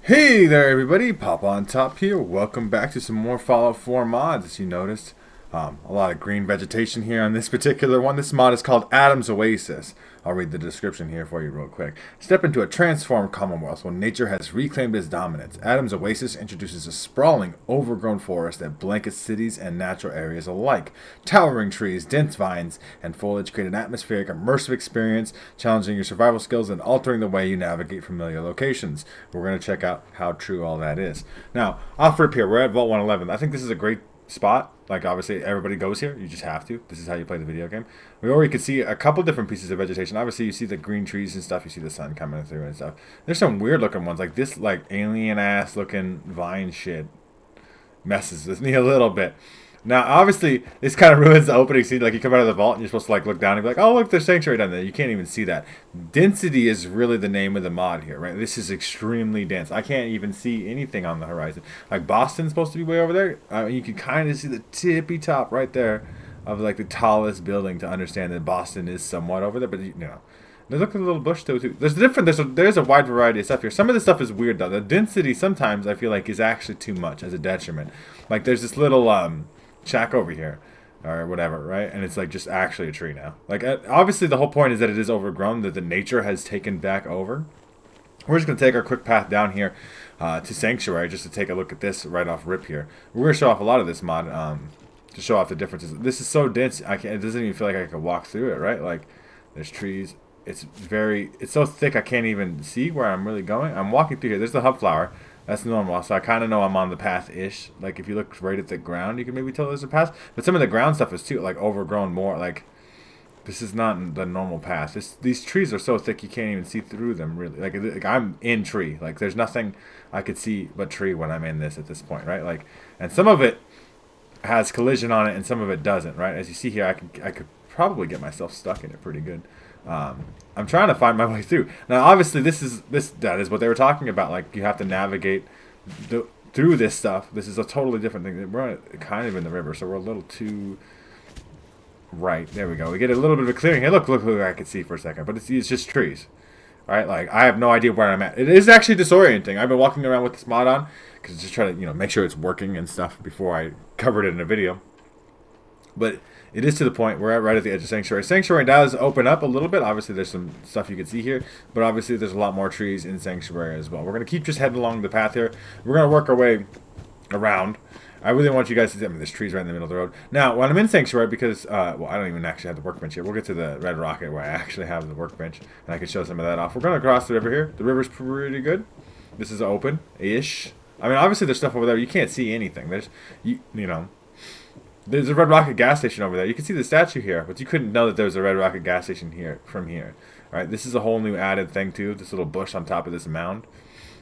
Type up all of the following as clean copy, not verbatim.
Hey there everybody, Pop on Top here. Welcome back to some more Fallout 4 mods. As you noticed, a lot of green vegetation here on this particular one. This mod is called Adam's Oasis. I'll read the description here for you real quick. Step into a transformed commonwealth when nature has reclaimed its dominance. Adam's Oasis introduces a sprawling, overgrown forest that blankets cities and natural areas alike. Towering trees, dense vines, and foliage create an atmospheric, immersive experience, challenging your survival skills and altering the way you navigate familiar locations. We're going to check out how true all that is. Now, off rip here, we're at Vault 111. I think this is a great spot. Like, obviously everybody goes here, you just have to. This is how you play the video game. We already could see a couple different pieces of vegetation. Obviously you see the green trees and stuff, you see the sun coming through and stuff. There's some weird looking ones, like this like alien ass looking vine shit messes with me a little bit. Now, obviously, this kind of ruins the opening scene. Like, you come out of the vault and you're supposed to, like, look down and be like, oh, look, there's sanctuary down there. You can't even see that. Density is really the name of the mod here, right? This is extremely dense. I can't even see anything on the horizon. Like, Boston's supposed to be way over there. You can kind of see the tippy top right there of, like, the tallest building to understand that Boston is somewhat over there. But, you know, look at the little bush, too. There's a wide variety of stuff here. Some of this stuff is weird, though. The density sometimes, I feel like, is actually too much as a detriment. Like, there's this little, shack over here or whatever, right? And it's like just actually a tree now. Like, obviously the whole point is that it is overgrown, that the nature has taken back over. We're just going to take our quick path down here to Sanctuary just to take a look at this right off rip here. We're going to show off a lot of this mod to show off the differences. This is so dense, it doesn't even feel like I could walk through it, right? Like, there's trees. It's so thick I can't even see where I'm really going. I'm walking through here. There's the hub flower. That's normal, so I kind of know I'm on the path-ish. Like, if you look right at the ground, you can maybe tell there's a path. But some of the ground stuff is, too, like, overgrown more. Like, this is not the normal path. These trees are so thick you can't even see through them, really. Like, I'm in tree. Like, there's nothing I could see but tree when I'm in this at this point, right? Like, and some of it has collision on it, and some of it doesn't, right? As you see here, I could probably get myself stuck in it pretty good. I'm trying to find my way through. Now, obviously, that is what they were talking about. Like, you have to navigate through this stuff. This is a totally different thing. We're kind of in the river, so we're a little too right. There we go. We get a little bit of a clearing here. Look, I can see for a second, but it's just trees. All right, like, I have no idea where I'm at. It is actually disorienting. I've been walking around with this mod on because just try to make sure it's working and stuff before I covered it in a video. But it is to the point we're right at the edge of Sanctuary. Sanctuary does open up a little bit. Obviously, there's some stuff you can see here. But obviously, there's a lot more trees in Sanctuary as well. We're going to keep just heading along the path here. We're going to work our way around. I really want you guys to see. I mean, there's trees right in the middle of the road. Now, when I'm in Sanctuary, because, well, I don't even actually have the workbench here. We'll get to the Red Rocket where I actually have the workbench. And I can show some of that off. We're going to cross the river here. The river's pretty good. This is open-ish. I mean, obviously, there's stuff over there. You can't see anything. There's, you know... There's a Red Rocket gas station over there. You can see the statue here, but you couldn't know that there was a Red Rocket gas station here from here. All right, this is a whole new added thing too. This little bush on top of this mound.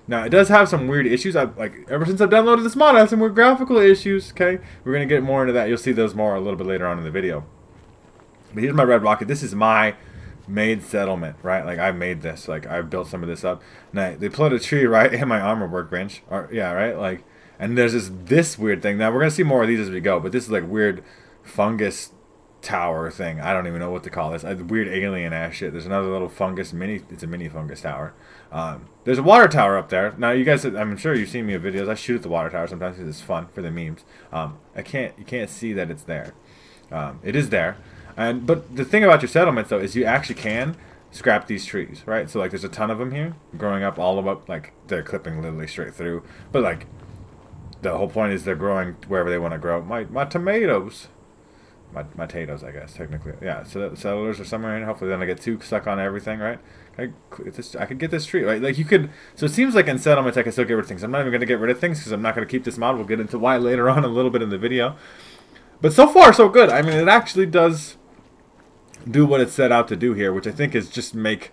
Now it does have some weird issues. Ever since I've downloaded this mod, I have some weird graphical issues. Okay, we're gonna get more into that. You'll see those more a little bit later on in the video. But here's my Red Rocket. This is my made settlement, right? Like, I made this. Like, I built some of this up. Now they put a tree right in my armor workbench. Or yeah, right, like. And there's this weird thing. Now, we're going to see more of these as we go. But this is like weird fungus tower thing. I don't even know what to call this. Weird alien ass shit. There's another little fungus it's a mini fungus tower. There's a water tower up there. Now, you guys, I'm sure you've seen me in videos. I shoot at the water tower sometimes because it's fun for the memes. You can't see that it's there. It is there. But the thing about your settlements, though, is you actually can scrap these trees, right? So, like, there's a ton of them here growing up all the way up. Like, they're clipping literally straight through. But, like... The whole point is they're growing wherever they want to grow. My tomatoes. My potatoes, I guess, technically. Yeah, so the settlers are somewhere in here. Hopefully they don't get too stuck on everything, right? I could get this tree, right? Like, you could... So it seems like in settlements I can still get rid of things. I'm not even going to get rid of things because I'm not going to keep this mod. We'll get into why later on a little bit in the video. But so far, so good. I mean, it actually does do what it set out to do here, which I think is just make...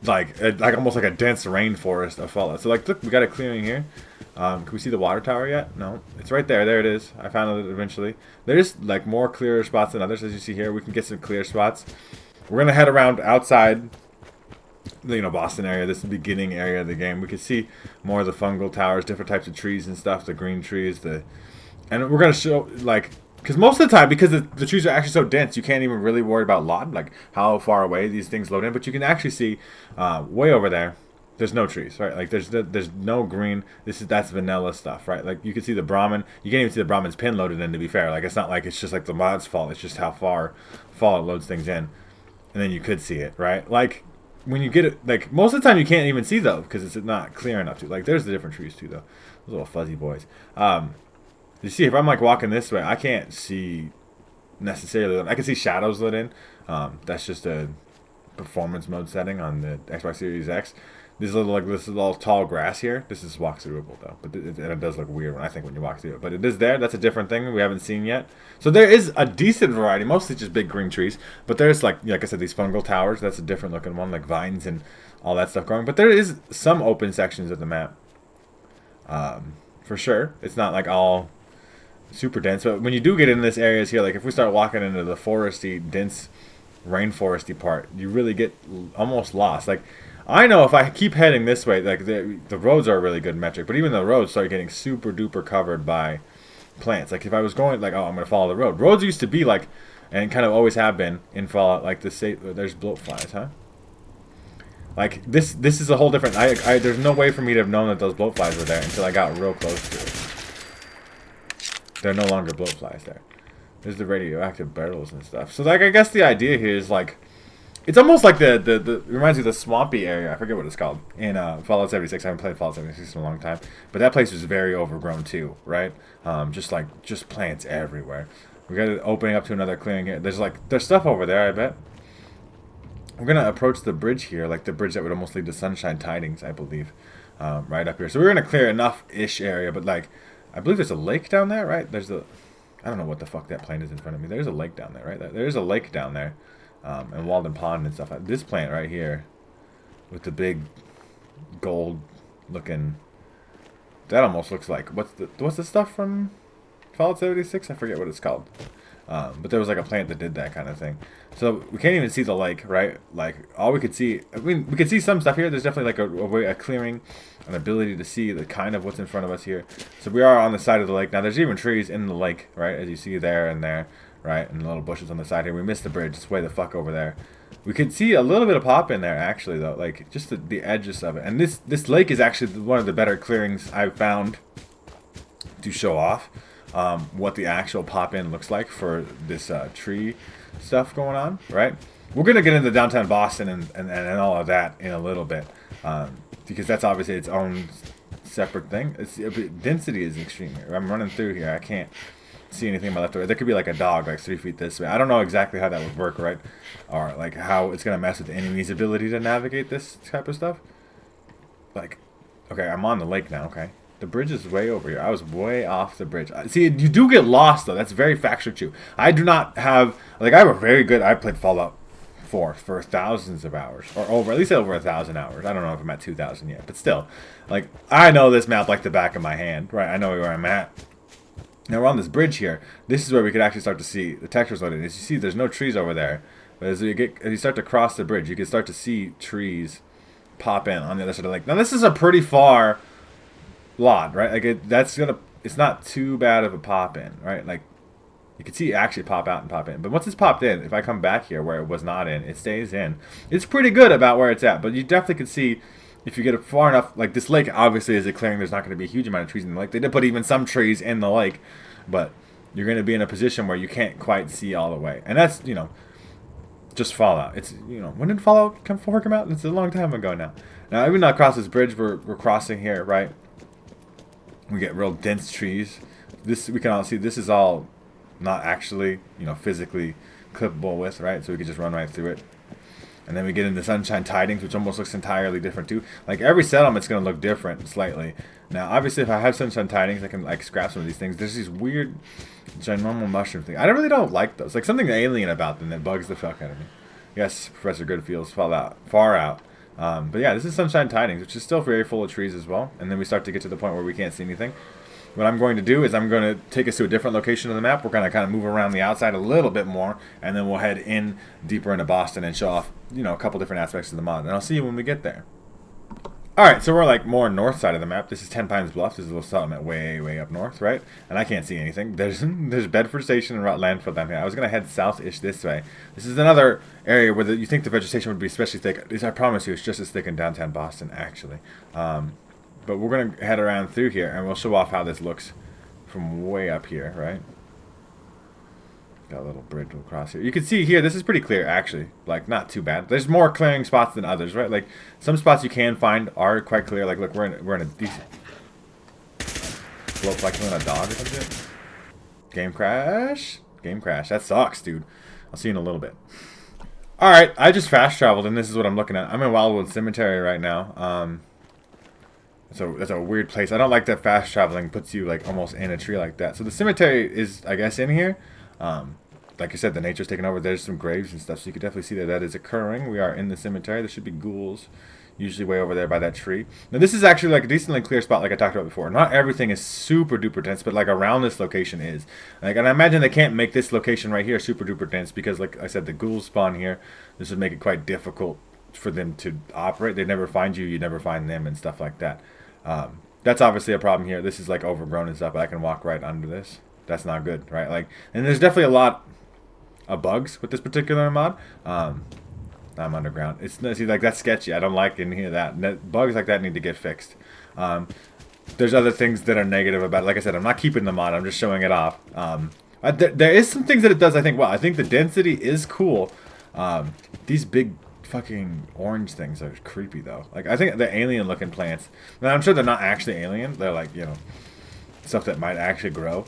like almost like a dense rainforest of Fallout. So, like, look, we got a clearing here. Can we see the water tower yet? No. It's right there. There it is. I found it eventually. There's, like, more clearer spots than others, as you see here. We can get some clear spots. We're going to head around outside the, Boston area, this beginning area of the game. We can see more of the fungal towers, different types of trees and stuff, the green trees, and we're going to show, like... Because most of the time, because the trees are actually so dense, you can't even really worry about lot, like how far away these things load in. But you can actually see way over there there's no trees, right? Like there's no green. That's vanilla stuff, right? Like you can see the Brahmin. You can't even see the Brahmin's pin loaded in. To be fair, like it's not like it's just like the mod's fault. It's just how far Fallout loads things in, and then you could see it, right? Like when you get it, like most of the time you can't even see though because it's not clear enough to. Like there's the different trees too though. Those little fuzzy boys. You see, if I'm like walking this way, I can't see necessarily. I can see shadows lit in. That's just a performance mode setting on the Xbox Series X. This little tall grass here. This is walk throughable though, but it does look weird when you walk through it. But it is there. That's a different thing we haven't seen yet. So there is a decent variety, mostly just big green trees. But there's like I said, these fungal towers. That's a different looking one, like vines and all that stuff growing. But there is some open sections of the map, for sure. It's not like all super dense. But when you do get in this areas here, like if we start walking into the foresty, dense, rainforesty part, you really get almost lost. Like I know if I keep heading this way, like the roads are a really good metric, but even the roads start getting super duper covered by plants. Like if I was going like, oh, I'm gonna follow the road. Roads used to be like, and kind of always have been in Fallout, like there's bloatflies, huh? Like this is a whole different. There's no way for me to have known that those bloatflies were there until I got real close to it. They're no longer bloatflies there. There's the radioactive barrels and stuff. So like I guess the idea here is like, it's almost like the it reminds me of the swampy area. I forget what it's called in Fallout 76. I haven't played Fallout 76 in a long time, but that place was very overgrown too, right? Just plants everywhere. We got it opening up to another clearing here. There's stuff over there, I bet. We're gonna approach the bridge here, like the bridge that would almost lead to Sunshine Tidings, I believe, right up here. So we're gonna clear enough-ish area, but like I believe there's a lake down there, right? I don't know what the fuck that plant is in front of me. There's a lake down there, right? There's a lake down there. And Walden Pond and stuff. This plant right here, with the big gold-looking, that almost looks like what's the stuff from Fallout 76? I forget what it's called. But there was like a plant that did that kind of thing. So we can't even see the lake, right? Like all we could see. I mean, we could see some stuff here. There's definitely like a clearing, an ability to see the kind of what's in front of us here. So we are on the side of the lake now. There's even trees in the lake, right? As you see there and there. Right, and little bushes on the side here. We missed the bridge. It's way the fuck over there. We could see a little bit of pop in there, actually, though. Like, just the edges of it. And this lake is actually one of the better clearings I've found to show off what the actual pop in looks like for this tree stuff going on, right? We're going to get into downtown Boston and all of that in a little bit. Because that's obviously its own separate thing. Density is extreme here. I'm running through here. I can't see anything on my left or right. There could be like a dog like 3 feet this way. I don't know exactly how that would work, right? Or like how it's gonna mess with the enemy's ability to navigate this type of stuff. Like, okay, I'm on the lake now. Okay, the bridge is way over here. I was way off the bridge. See, you do get lost though. That's very factual too. I do not have like I have a very good. I played Fallout 4 for thousands of hours or over at least over 1,000 hours. I don't know if I'm at 2,000 yet, but still, like I know this map like the back of my hand, right? I know where I'm at. Now we're on this bridge here. This is where we could actually start to see the textures loaded. As you see, there's no trees over there. But as you start to cross the bridge, you can start to see trees pop in on the other side of the lake. Now this is a pretty far lot, right? Like it's not too bad of a pop in, right? Like you can see it actually pop out and pop in. But once it's popped in, if I come back here where it was not in, it stays in. It's pretty good about where it's at. But you definitely can see if you get it far enough, like this lake obviously is a clearing, there's not going to be a huge amount of trees in the lake. They did put even some trees in the lake, but you're going to be in a position where you can't quite see all the way. And that's, just Fallout. It's, when did Fallout 4 come out? It's a long time ago now. Now, even across this bridge we're crossing here, right? We get real dense trees. This, we can all see, this is all not actually, physically clippable with, right? So we can just run right through it. And then we get into Sunshine Tidings, which almost looks entirely different too. Like every settlement's going to look different slightly. Now, obviously, if I have Sunshine Tidings, I can like scrap some of these things. There's these weird, ginormal mushroom things. I really don't like those. Like something alien about them that bugs the fuck out of me. Yes, Professor Goodfield's far out. But yeah, this is Sunshine Tidings, which is still very full of trees as well. And then we start to get to the point where we can't see anything. What I'm going to do is I'm going to take us to a different location of the map. We're going to kind of move around the outside a little bit more, and then we'll head in deeper into Boston and show off, a couple different aspects of the mod. And I'll see you when we get there. Alright, so we're like more north side of the map. This is 10 Pines Bluff. This is a little settlement way up north, right? And I can't see anything. There's Bedford Station and Landfill down here. I was going to head south-ish this way. This is another area where you think the vegetation would be especially thick. I promise you, it's just as thick in downtown Boston, actually. But we're going to head around through here, and we'll show off how this looks from way up here, right? Got a little bridge across here. You can see here, this is pretty clear, actually. Like, not too bad. There's more clearing spots than others, right? Like, some spots you can find are quite clear. Like, look, we're in a decent... Looks like killing a dog or something. Game crash? Game crash. That sucks, dude. I'll see you in a little bit. Alright, I just fast traveled, and this is what I'm looking at. I'm in Wildwood Cemetery right now. That's a weird place. I don't like that fast traveling puts you, like, almost in a tree like that. So the cemetery is, I guess, in here. Like I said, the nature's taken over. There's some graves and stuff, so you can definitely see that that is occurring. We are in the cemetery. There should be ghouls, usually way over there by that tree. Now, this is actually like a decently clear spot, like I talked about before. Not everything is super duper dense, but like around this location is. Like, and I imagine they can't make this location right here super duper dense because, like I said, the ghouls spawn here. This would make it quite difficult for them to operate. They never find you, you never find them, and stuff like that. That's obviously a problem here. This is like overgrown and stuff, but I can walk right under this. That's not good, right? Like, and there's definitely a lot of bugs with this particular mod. I'm underground. It's see, like, that's sketchy. I don't like any of that. Bugs like that need to get fixed. There's other things that are negative about it. Like I said, I'm not keeping the mod. I'm just showing it off. There is some things that it does. I think. Well, I think the density is cool. These big fucking orange things are creepy though. Like, I think the alien-looking plants. Now, I'm sure they're not actually alien. They're like, you know, stuff that might actually grow.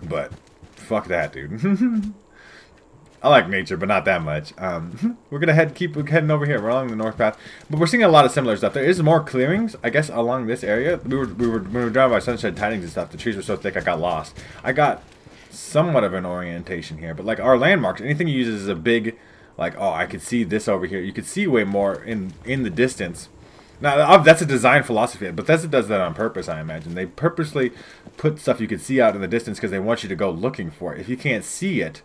But fuck that, dude. I like nature, but not that much. We're gonna keep heading over here. We're along the north path, but we're seeing a lot of similar stuff. There is more clearings, I guess, along this area. When we were driving by Sunshine Tidings and stuff, the trees were so thick I got lost. I got somewhat of an orientation here, but like our landmarks, anything you use is a big, like, oh, I could see this over here. You could see way more in the distance. Now, that's a design philosophy. Bethesda does that on purpose, I imagine. They purposely put stuff you can see out in the distance because they want you to go looking for it. If you can't see it,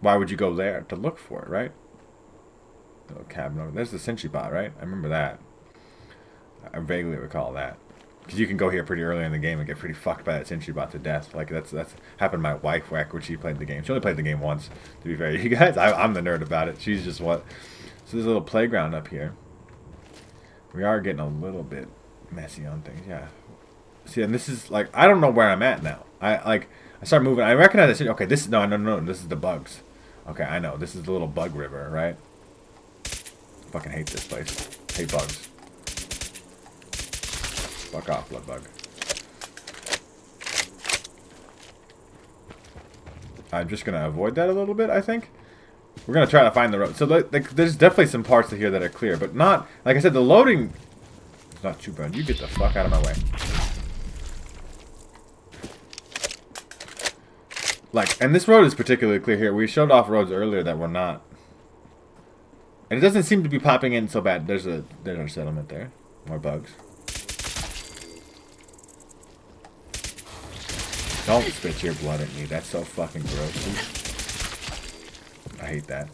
why would you go there to look for it, right? Little cabin over there's the sentry bot, right? I remember that. I vaguely recall that. Because you can go here pretty early in the game and get pretty fucked by that sentry bot to death. Like, that's happened to my wife when she played the game. She only played the game once, to be fair. You guys, I'm the nerd about it. She's just what? So there's a little playground up here. We are getting a little bit messy on things, yeah. See, and this is, like, I don't know where I'm at now. I start moving. I recognize this. Okay, this is, no, this is the bugs. Okay, I know. This is the little bug river, right? Fucking hate this place. Hate bugs. Fuck off, blood bug. I'm just gonna avoid that a little bit, I think. We're gonna try to find the road. So like, there's definitely some parts of here that are clear, but not, like I said, the loading is not too bad. You get the fuck out of my way. Like, and this road is particularly clear here. We showed off roads earlier that were not. And it doesn't seem to be popping in so bad. There's our settlement there. More bugs. Don't spit your blood at me. That's so fucking gross. I hate that.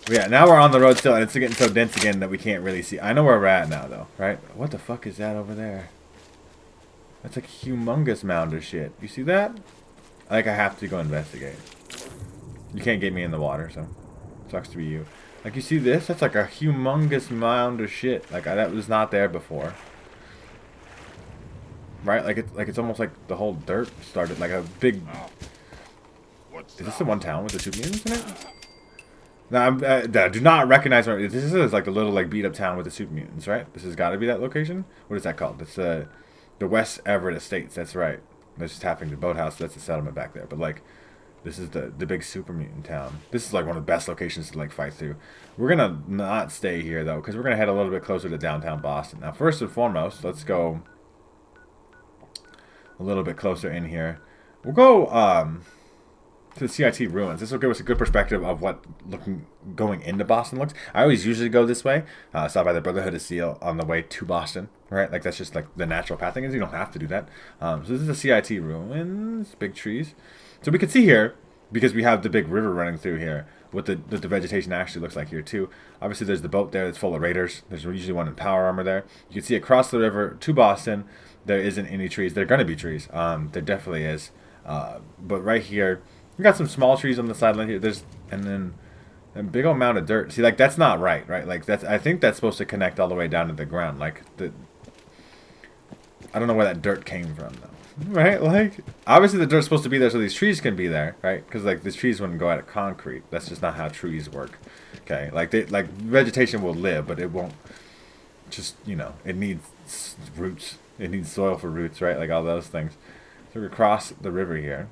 But yeah, now we're on the road still, and it's getting so dense again that we can't really see. I know where we're at now, though, right? What the fuck is that over there? That's a humongous mound of shit. You see that? Like, I have to go investigate. You can't get me in the water, so sucks to be you. Like, you see this? That's like a humongous mound of shit. Like, that was not there before. Right? Like it's almost like the whole dirt started, like a big... Is this the one town with the 2 mutants in it? Now, I do not recognize... This is like the little, like, beat-up town with the super mutants, right? This has got to be that location? What is that called? It's the West Everett Estates, that's right. That's just happening to Boathouse, that's the settlement back there. But, like, this is the big super mutant town. This is, like, one of the best locations to, like, fight through. We're gonna not stay here, though, because we're gonna head a little bit closer to downtown Boston. Now, first and foremost, let's go a little bit closer in here. We'll go, to the CIT ruins. This will give us a good perspective of what going into Boston looks. I always usually go this way. Stop by the Brotherhood of Steel on the way to Boston, right? Like, that's just like the natural path thing is. You don't have to do that. So this is the CIT ruins, big trees. So we can see here, because we have the big river running through here, what the vegetation actually looks like here too. Obviously, there's the boat there that's full of raiders. There's usually one in power armor there. You can see across the river to Boston, there isn't any trees. There are going to be trees. There definitely is. But right here, we got some small trees on the sideline here. And then a big old amount of dirt. See, like, that's not right? Like, I think that's supposed to connect all the way down to the ground. Like, I don't know where that dirt came from, though. Right? Like, obviously the dirt's supposed to be there so these trees can be there, right? Because, like, these trees wouldn't go out of concrete. That's just not how trees work. Okay? Like, vegetation will live, but it won't just, you know, it needs roots. It needs soil for roots, right? Like, all those things. So we're across the river here.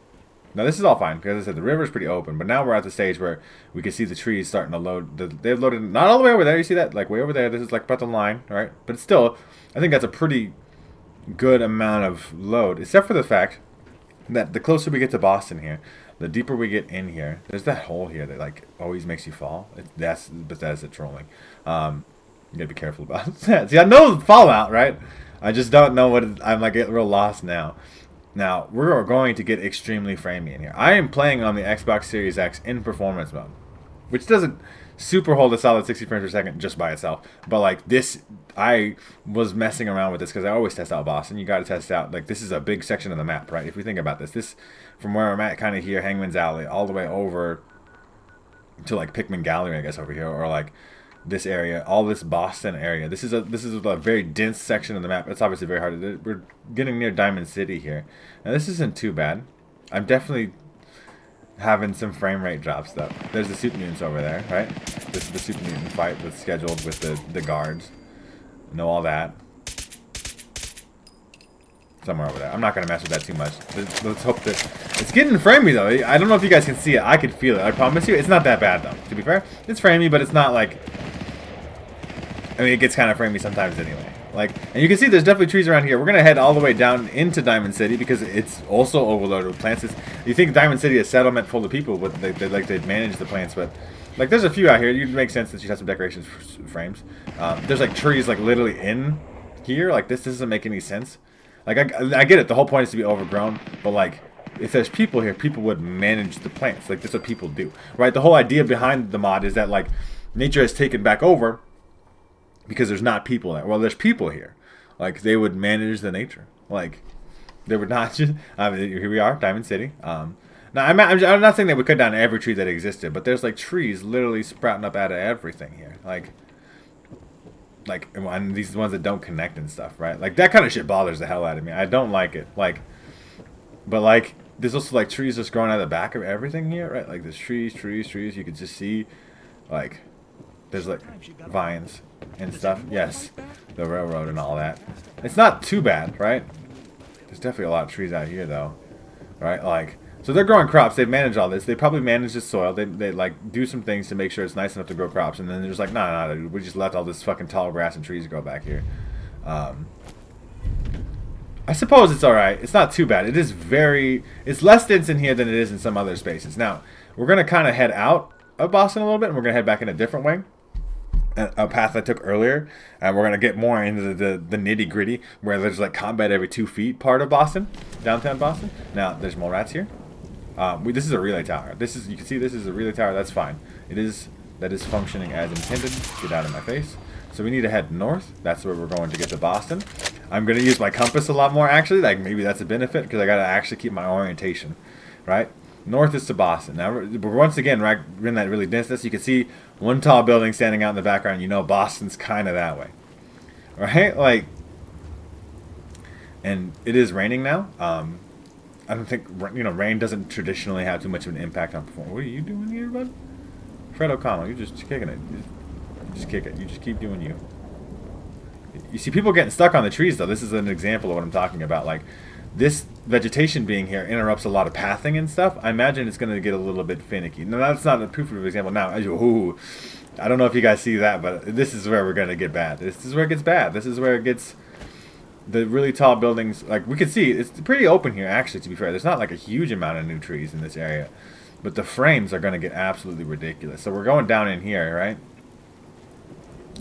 Now, this is all fine, because as I said, the river's pretty open, but now we're at the stage where we can see the trees starting to load. They've loaded, not all the way over there, you see that? Like, way over there, this is like about the line, right? But it's still, I think that's a pretty good amount of load, except for the fact that the closer we get to Boston here, the deeper we get in here, there's that hole here that, like, always makes you fall. That's Bethesda trolling. You gotta be careful about that. See, I know Fallout, right? I just don't know I'm, like, getting real lost now. Now, we're going to get extremely framey in here. I am playing on the Xbox Series X in performance mode, which doesn't super hold a solid 60 frames per second just by itself. But, like, this, I was messing around with this because I always test out Boston. You got to test out, like, this is a big section of the map, right? If we think about this, from where I'm at kind of here, Hangman's Alley, all the way over to, like, Pickman Gallery, I guess, over here, or, like, this area, all this Boston area. This is a very dense section of the map. It's obviously very hard. We're getting near Diamond City here. Now, this isn't too bad. I'm definitely having some frame rate drops, though. There's the Super Mutants over there, right? This is the Super Mutant fight that's scheduled with the guards. Know all that. Somewhere over there. I'm not going to mess with that too much. Let's hope that... It's getting framey, though. I don't know if you guys can see it. I could feel it. I promise you. It's not that bad, though. To be fair, it's framey, but it's not like... I mean, it gets kind of framey sometimes anyway. Like, and you can see there's definitely trees around here. We're going to head all the way down into Diamond City because it's also overloaded with plants. You think Diamond City is a settlement full of people, but they manage the plants, but... Like, there's a few out here. It makes sense that you have some decorations frames. There's, like, trees, like, literally in here. Like, this doesn't make any sense. Like, I get it. The whole point is to be overgrown. But, like, if there's people here, people would manage the plants. Like, that's what people do. Right? The whole idea behind the mod is that, like, nature has taken back over because there's not people there. Well, there's people here. Like, they would manage the nature. Like, they would not just... I mean, here we are, Diamond City. Now, I'm not saying that we cut down every tree that existed, but there's, like, trees literally sprouting up out of everything here. Like, and these ones that don't connect and stuff, right? Like, that kind of shit bothers the hell out of me. I don't like it. Like, but, like, there's also, like, trees just growing out of the back of everything here, right? Like, there's trees. You can just see, like, there's, like, vines and stuff. Yes, the railroad and all that. It's not too bad, right? There's definitely a lot of trees out here, though, right? Like... So they're growing crops. They've managed all this. They probably manage the soil. They like do some things to make sure it's nice enough to grow crops. And then they're just like, nah, we just left all this fucking tall grass and trees grow back here. I suppose it's all right. It's not too bad. It's less dense in here than it is in some other spaces. Now we're gonna kind of head out of Boston a little bit, and we're gonna head back in a different way. A path I took earlier, and we're gonna get more into the nitty gritty, where there's like combat every 2 feet part of Boston, downtown Boston. Now there's more rats here. This is a relay tower. You can see this is a relay tower. That's fine. That is functioning as intended. Get out of my face. So we need to head north. That's where we're going to get to Boston. I'm going to use my compass a lot more, actually. Like, maybe that's a benefit, because I got to actually keep my orientation, right? North is to Boston. Now, we're once again, right, we're in that really denseness. You can see one tall building standing out in the background. You know Boston's kind of that way, right? Like, and it is raining now. I don't think, rain doesn't traditionally have too much of an impact on performance. What are you doing here, bud? Fred O'Connell, you're just kicking it. You just kick it. You just keep doing you. You see people getting stuck on the trees, though. This is an example of what I'm talking about. Like, this vegetation being here interrupts a lot of pathing and stuff. I imagine it's going to get a little bit finicky. Now, that's not a proof of example. Now, I don't know if you guys see that, but this is where we're going to get bad. This is where it gets bad. This is where it gets... The really tall buildings, like, we can see, it's pretty open here, actually, to be fair. There's not, like, a huge amount of new trees in this area. But the frames are going to get absolutely ridiculous. So we're going down in here, right?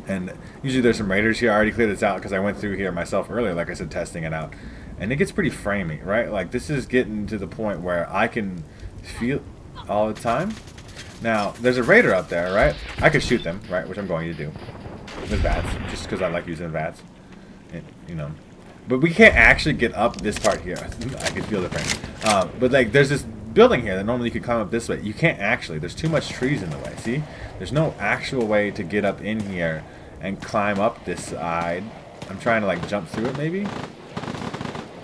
And usually there's some raiders here. I already cleared this out because I went through here myself earlier, like I said, testing it out. And it gets pretty framey, right? Like, this is getting to the point where I can feel all the time. Now, there's a raider up there, right? I could shoot them, right? Which I'm going to do. With VATS. Just because I like using VATS. And, you know. But we can't actually get up this part here. I can feel the frame. But, like, there's this building here that normally you could climb up this way. You can't actually. There's too much trees in the way. See? There's no actual way to get up in here and climb up this side. I'm trying to, like, jump through it, maybe?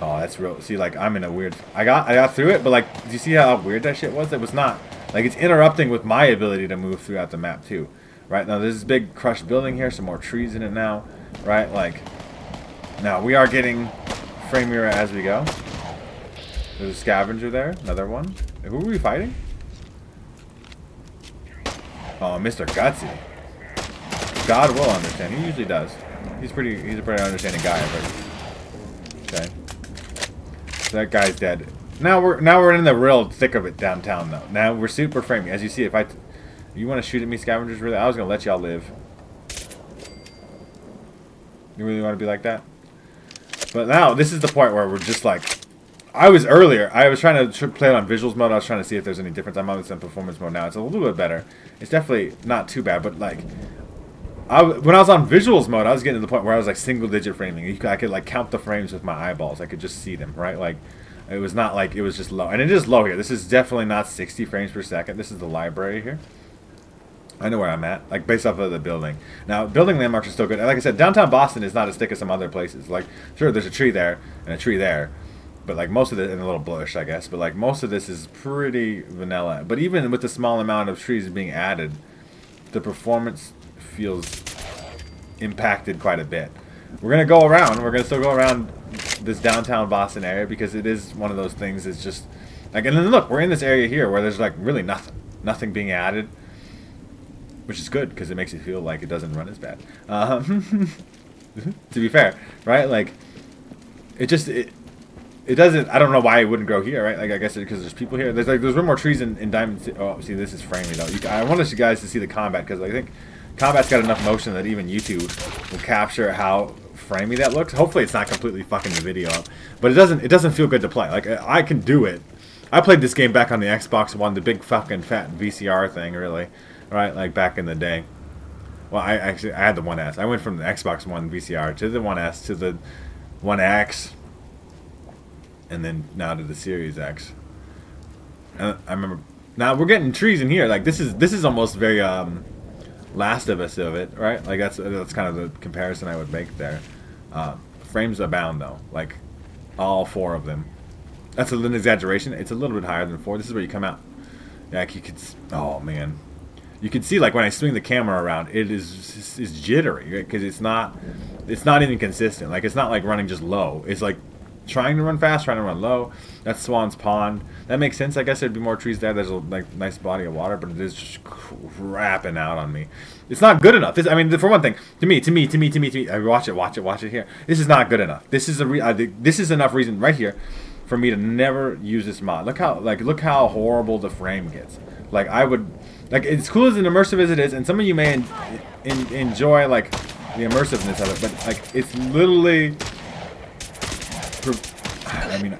Oh, that's real. See, like, I'm in a weird... I got through it, but, like, do you see how weird that shit was? It was not... Like, it's interrupting with my ability to move throughout the map, too. Right? Now, there's this big crushed building here. Some more trees in it now. Right? Like, now, we are getting frame mirror as we go. There's a scavenger there. Another one. Who are we fighting? Oh, Mr. Gutsy. God will understand. He usually does. He's a pretty understanding guy, but... Okay. So that guy's dead. Now we're in the real thick of it downtown, though. Now we're super framing. As you see, if you want to shoot at me, scavengers, really, I was going to let y'all live. You really want to be like that? But now, this is the point where we're just like... I was trying to play it on visuals mode. I was trying to see if there's any difference. I'm on this in performance mode now. It's a little bit better. It's definitely not too bad, but like... when I was on visuals mode, I was getting to the point where I was like single-digit framing. I could like count the frames with my eyeballs. I could just see them, right? Like... It was not like it was just low. And it is low here. This is definitely not 60 frames per second. This is the library here. I know where I'm at. Like, based off of the building. Now, building landmarks are still good. And like I said, downtown Boston is not as thick as some other places. Like, sure, there's a tree there and a tree there. But, like, most of it, and a little bush, I guess. But, like, most of this is pretty vanilla. But even with the small amount of trees being added, the performance feels impacted quite a bit. We're going to go around. We're going to still go around this downtown Boston area because it is one of those things. It's just like, and then look, we're in this area here where there's like really nothing being added, which is good because it makes you feel like it doesn't run as bad. To be fair, right? Like it doesn't. I don't know why it wouldn't grow here, right? Like I guess because there's people here. There's way more trees in Diamond City. Oh, see, this is framing though. I wanted you guys to see the combat because I think combat's got enough motion that even YouTube will capture how framey that looks. Hopefully it's not completely fucking the video up, but it doesn't feel good to play. Like I can do it. I played this game back on the Xbox One, the big fucking fat VCR thing, really, right? Like back in the day. Well, I had the 1S. I went from the Xbox One VCR to the 1S to the 1X, and then now to the Series X. And I remember now we're getting trees in here. Like this is almost very Last of Us of it, right? Like that's kind of the comparison I would make there. Frames abound though, like all 4 of them. That's an exaggeration. It's a little bit higher than 4. This is where you come out. Yeah, like you could. Oh man, you can see like when I swing the camera around, it is jittery because it's not even consistent. Like it's not like running just low. It's like trying to run fast, trying to run low. That's Swan's Pond. That makes sense. I guess there'd be more trees there. There's a like nice body of water, but it is just crapping out on me. It's not good enough. I mean, for one thing, to me. Watch it here. This is not good enough. This is this is enough reason right here for me to never use this mod. Look how horrible the frame gets. Like I would, like it's cool as an immersive as it is, and some of you may enjoy like the immersiveness of it, but like it's literally. I mean,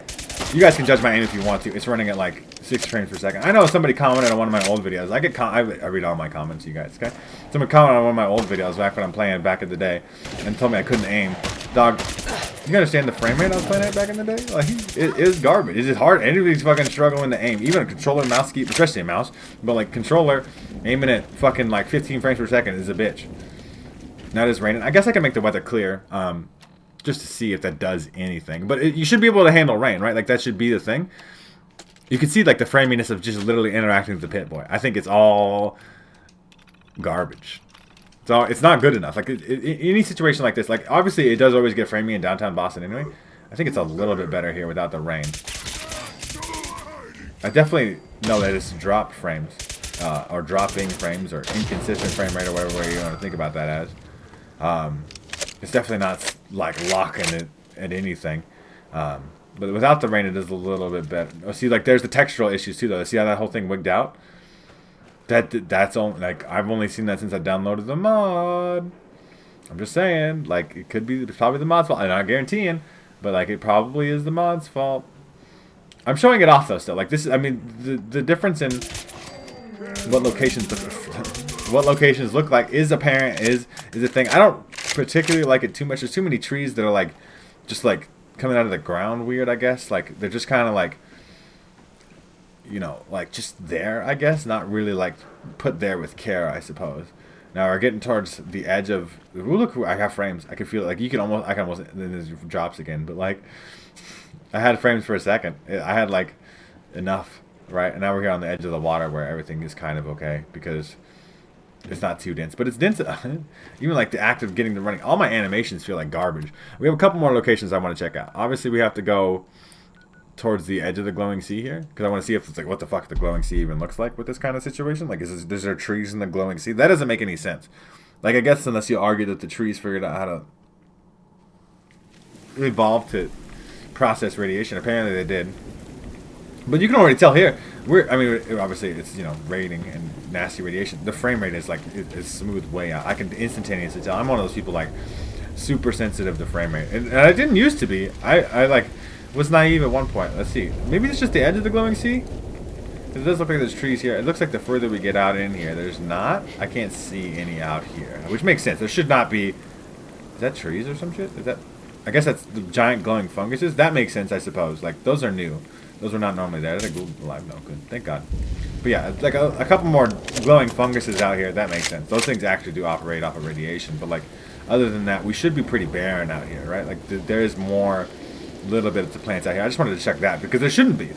you guys can judge my aim if you want to. It's running at like 6 frames per second. I know somebody commented on one of my old videos. I read all my comments, you guys. Okay, someone commented on one of my old videos back when I'm playing back in the day, and told me I couldn't aim. Dog, you understand the frame rate I was playing at back in the day? Like, it is garbage. It's just hard. Anybody's fucking struggling to aim. Even a controller, mouse, especially a mouse, but like controller aiming at fucking like 15 frames per second is a bitch. Now it is raining. I guess I can make the weather clear. Just to see if that does anything. But you should be able to handle rain, right? Like, that should be the thing. You can see, like, the framiness of just literally interacting with the pit boy. I think it's all garbage. So, it's not good enough. Like, any situation like this, like, obviously, it does always get framey in downtown Boston anyway. I think it's a little bit better here without the rain. I definitely know that it's dropped frames. Or dropping frames, or inconsistent frame rate, or whatever way you want to think about that as. It's definitely not like locking it at anything, but without the rain, it is a little bit better. Oh, see, like there's the textural issues too, though. See how that whole thing wigged out? That's only like I've only seen that since I downloaded the mod. I'm just saying, like it could be, it's probably the mod's fault. I'm not guaranteeing, but like it probably is the mod's fault. I'm showing it off though still. Like this is, I mean, the difference in what locations what locations look like is apparent, is a thing. I don't particularly like it too much. There's too many trees that are like just like coming out of the ground weird, I guess. Like they're just kind of like, you know, like just there, I guess, not really like put there with care, I suppose. Now we're getting towards the edge of. Ooh, look, I got frames. I can feel it. Like you can almost, I can almost. Then it drops again, but like I had frames for a second. I had like enough, right? And now we're here on the edge of the water where everything is kind of okay because it's not too dense, but it's dense. Even like the act of getting the running, all my animations feel like garbage. We have a couple more locations I want to check out. Obviously, we have to go towards the edge of the glowing sea here because I want to see if it's like what the fuck the glowing sea even looks like with this kind of situation. Like, is there trees in the glowing sea? That doesn't make any sense. Like, I guess unless you argue that the trees figured out how to evolve to process radiation. Apparently, they did. But you can already tell here. I mean, obviously it's, you know, raining and nasty radiation. The frame rate is like it's smooth way out. I can instantaneously tell. I'm one of those people like super sensitive to frame rate, and I didn't used to be. I like was naive at one point. Let's see. Maybe it's just the edge of the glowing sea. It does look like there's trees here. It looks like the further we get out in here, there's not. I can't see any out here, which makes sense. There should not be. Is that trees or some shit? Is that? I guess that's the giant glowing funguses. That makes sense, I suppose. Like those are new. Those were not normally there. They're alive. No, good. Thank God. But yeah, like a couple more glowing funguses out here. That makes sense. Those things actually do operate off of radiation. But like, other than that, we should be pretty barren out here, right? Like there is more little bit of the plants out here. I just wanted to check that because there shouldn't be.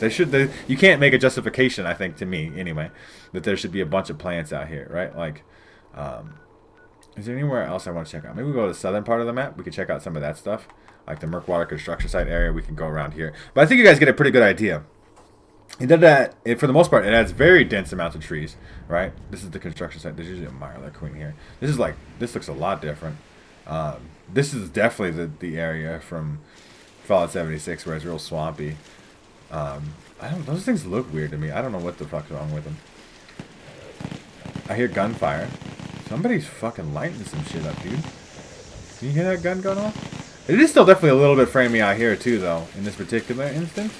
You can't make a justification, I think, to me anyway, that there should be a bunch of plants out here, right? Like, is there anywhere else I want to check out? Maybe we go to the southern part of the map. We could check out some of that stuff. Like the Murkwater construction site area, we can go around here. But I think you guys get a pretty good idea. It did that, for the most part, it adds very dense amounts of trees, right? This is the construction site. There's usually a Mirelurk Queen here. This looks a lot different. This is definitely the area from Fallout 76 where it's real swampy. Those things look weird to me. I don't know what the fuck's wrong with them. I hear gunfire. Somebody's fucking lighting some shit up, dude. Can you hear that gun going off? It is still definitely a little bit framey out here too, though. In this particular instance,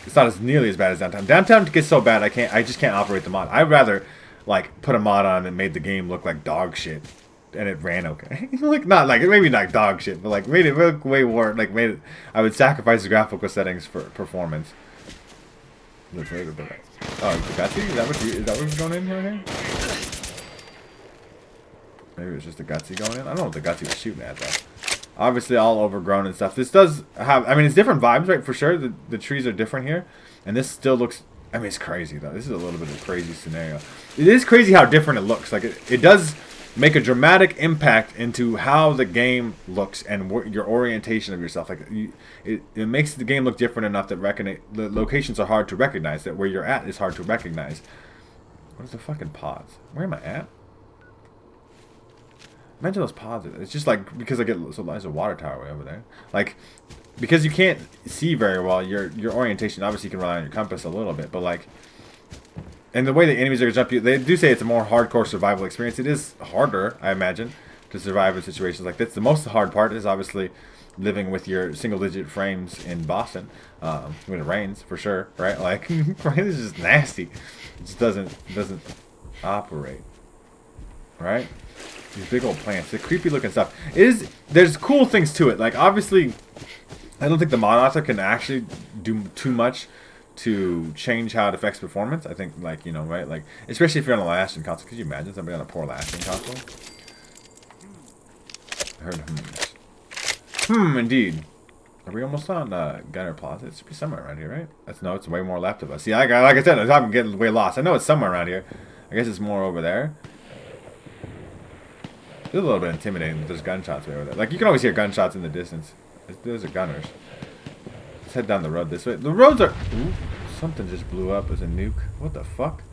it's not as nearly as bad as downtown. Downtown gets so bad, I just can't operate the mod. I'd rather like put a mod on and made the game look like dog shit, and it ran okay. Like maybe not dog shit, but like made it look way more. Like made it. I would sacrifice the graphical settings for performance. Oh, the gutsy? Is that what's going in here? Maybe it was just the gutsy going in. I don't know what the gutsy was shooting at though. Obviously all overgrown and stuff. This does have, I mean, it's different vibes, right? For sure, the trees are different here. And this still looks, I mean, it's crazy, though. This is a little bit of a crazy scenario. It is crazy how different it looks. Like, it does make a dramatic impact into how the game looks and your orientation of yourself. Like, it makes the game look different enough that the locations are hard to recognize, that where you're at is hard to recognize. What is the fucking pods? Where am I at? Imagine those pods. It's just like, because I get so there's a water tower way over there. Like, because you can't see very well, your orientation, obviously you can rely on your compass a little bit, but like, and the way the enemies are going to jump you, they do say it's a more hardcore survival experience. It is harder, I imagine, to survive in situations like this. The most hard part is obviously living with your single-digit frames in Boston when it rains, for sure, right? Like, this is just nasty. It just doesn't operate, right? These big old plants, the creepy looking stuff. There's cool things to it. Like, obviously, I don't think the mod author can actually do too much to change how it affects performance. I think, like, you know, right? Like, especially if you're on a last-gen console. Could you imagine somebody on a poor last-gen console? I heard indeed. Are we almost on Gunner Plaza? It should be somewhere around here, right? It's way more left of us. See, like I said, I'm getting way lost. I know it's somewhere around here. I guess it's more over there. It's a little bit intimidating that there's gunshots way over there. Like, you can always hear gunshots in the distance. Those are gunners. Let's head down the road this way. The roads are... Ooh, something just blew up as a nuke. What the fuck?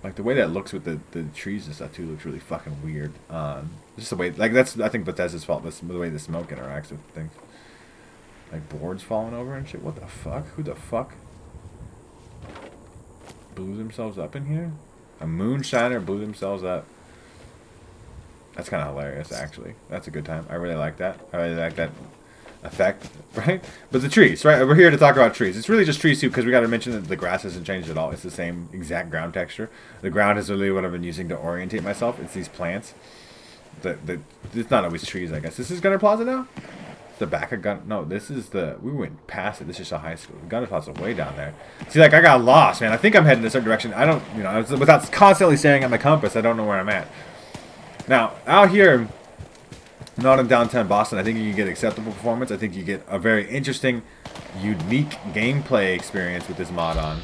Like, the way that looks with the trees and stuff, too, looks really fucking weird. Just the way... Like, that's, I think, Bethesda's fault. That's the way the smoke interacts with things. Like, boards falling over and shit. What the fuck? Who the fuck blew themselves up in here? A moonshiner blew themselves up. That's kind of hilarious, actually. That's a good time. I really like that. I really like that effect, right? But the trees, right? We're here to talk about trees. It's really just trees too, because we got to mention that the grass hasn't changed at all. It's the same exact ground texture. The ground is really what I've been using to orientate myself. It's these plants. It's not always trees, I guess. This is Gunner Plaza now? The back of Gun... No, this is the... We went past it. This is a high school. Gunner Plaza way down there. See, like, I got lost, man. I think I'm heading in a certain direction. I don't... You know, without constantly staring at my compass, I don't know where I'm at. Now, out here... Not in downtown Boston. I think you can get acceptable performance. I think you get a very interesting, unique gameplay experience with this mod on.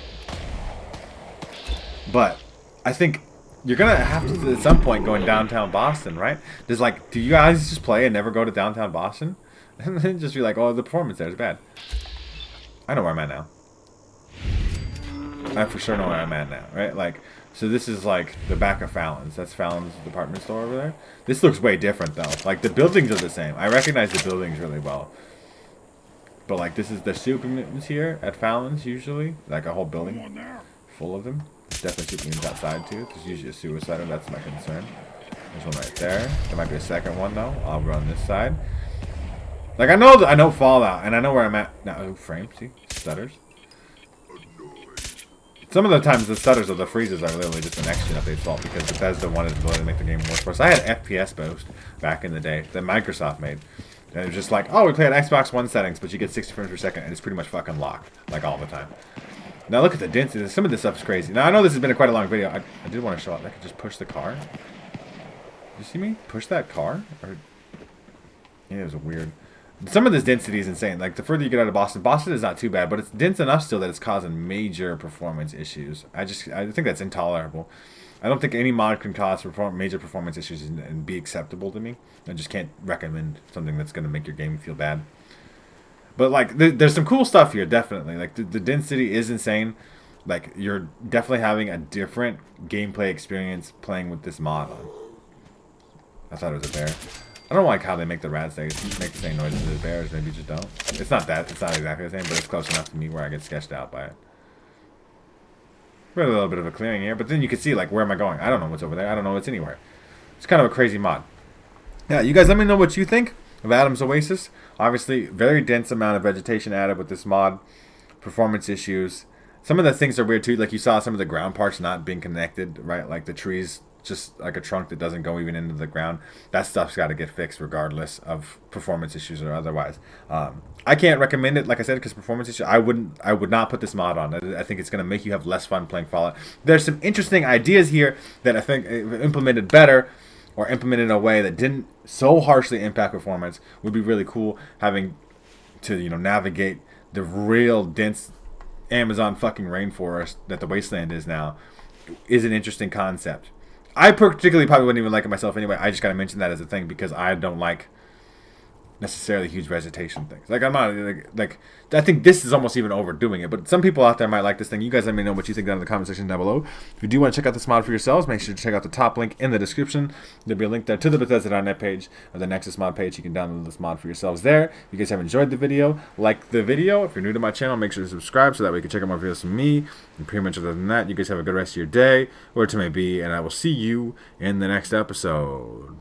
But I think you're gonna have to at some point go in downtown Boston, right? There's like, do you guys just play and never go to downtown Boston, and then just be like, oh, the performance there is bad? I know where I'm at now. I for sure know where I'm at now, right? Like. So this is like the back of Fallon's. That's Fallon's department store over there. This looks way different though. Like the buildings are the same. I recognize the buildings really well. But like this is the supermarkets here at Fallon's usually. Like a whole building full of them. Definitely supermarkets outside too. There's usually a suicide, and that's my concern. There's one right there. There might be a second one though. I'll run this side. Like I know Fallout, and I know where I'm at now. Oh, frame, see? Stutters. Some of the times the stutters or the freezes are literally just an next-gen update's fault because Bethesda wanted to really make the game work for us. I had FPS boost back in the day that Microsoft made. And it was just like, oh, we play at Xbox One settings, but you get 60 frames per second, and it's pretty much fucking locked, like all the time. Now look at the density. Some of this stuff is crazy. Now I know this has been quite a long video. I did want to show up. I could just push the car. Did you see me push that car? Or... Yeah, it was weird. Some of this density is insane. Like, the further you get out of Boston, Boston is not too bad, but it's dense enough still that it's causing major performance issues. I think that's intolerable. I don't think any mod can cause major performance issues and be acceptable to me. I just can't recommend something that's going to make your game feel bad. But, like, there's some cool stuff here, definitely. Like, the density is insane. Like, you're definitely having a different gameplay experience playing with this mod on. I thought it was a bear. I don't like how they make the rats make the same noises as bears. Maybe just don't. It's not exactly the same, but it's close enough to me where I get sketched out by it. We're a little bit of a clearing here, but then you can see, like, where am I going? I don't know what's over there. I don't know what's anywhere. It's kind of a crazy mod. Yeah, you guys let me know what you think of Adam's Oasis. Obviously, very dense amount of vegetation added with this mod. Performance issues. Some of the things are weird, too. Like, you saw some of the ground parts not being connected, right? Like, the trees... just like a trunk that doesn't go even into the ground. That stuff's got to get fixed regardless of performance issues or otherwise. I can't recommend it, like I said, because performance issues. I would not put this mod on. I think it's going to make you have less fun playing Fallout. There's some interesting ideas here that I think implemented better or implemented in a way that didn't so harshly impact performance would be really cool. Having to, you know, navigate the real dense Amazon fucking rainforest that the wasteland is now is an interesting concept. I particularly probably wouldn't even like it myself anyway. I just gotta mention that as a thing because I don't like necessarily huge vegetation things. Like I'm not like I think this is almost even overdoing it. But some people out there might like this thing. You guys let me know what you think down in the comment section down below. If you do want to check out this mod for yourselves, make sure to check out the top link in the description. There'll be a link there to the Bethesda.net page or the Nexus mod page. You can download this mod for yourselves there. If you guys have enjoyed the video, like the video. If you're new to my channel, make sure to subscribe so that way you can check out more videos from me. And pretty much other than that, you guys have a good rest of your day, whatever it may be, and I will see you in the next episode.